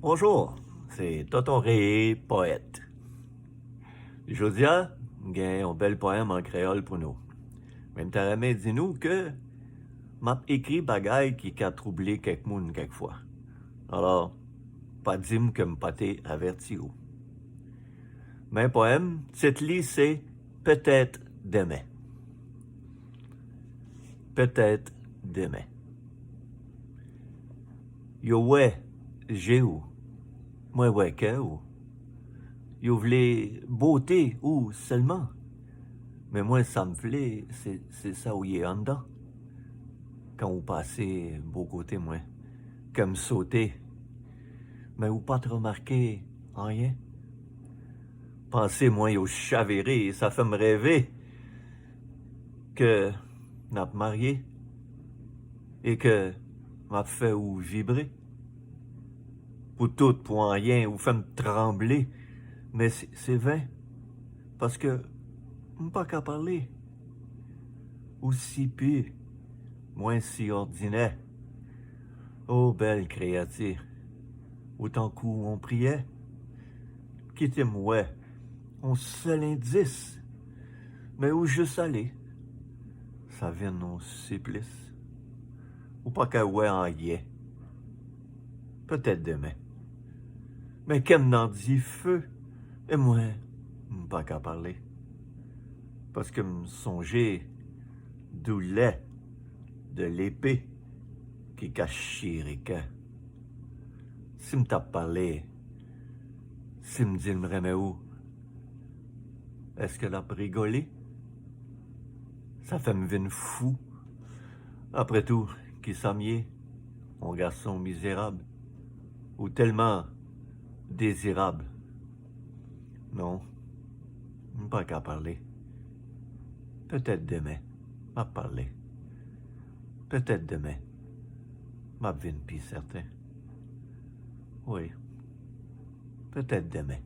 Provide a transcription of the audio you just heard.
Bonjour, c'est Tonton Ré, poète. Jodia, gen un bel poème en créole pour nous. Même t'aurais dit nous que m'a écrit bagay qui a troublé quelques moun quelquefois. Alors, pas dim que m'paté averti ou. Mais poème, cette lit c'est Peut-être demain. Peut-être demain. Yo ouais, j'ai ou. Moi ouais que ou. Yo vle beauté ou seulement. Mais moi, ça me plaît, c'est ça où il est en dedans. Quand vous passez beau côté, moi, comme sauter. Mais vous pas te remarquer rien. Pensez, moi, au chavéré, ça fait me rêver que n'a pas marié et que m'a fait ou vibrer. Pour tout, pour rien, ou fait me trembler. Mais c'est vain, parce que pas qu'à parler. Aussi peu, moins si ordinaire. Oh, belle créature, autant coup on priait. Quittez-moi, on seul indice, mais où juste aller, ça vient non supplice. Ou pas qu'à ouais en yé. Peut-être demain. Mais qu'elle n'en dit feu, et moi, pas qu'à parler. Parce que me songer d'où l'est de l'épée qui cache chirique. Si me tape parlé, si me dit me remet où, est-ce que l'a rigolé? Ça fait me vine fou. Après tout, qui s'amier, mon garçon misérable, ou tellement désirable. Non, pas qu'à parler. Peut-être demain, m'a parlé. Peut-être demain, m'a vine pis certain. Oui, peut-être demain.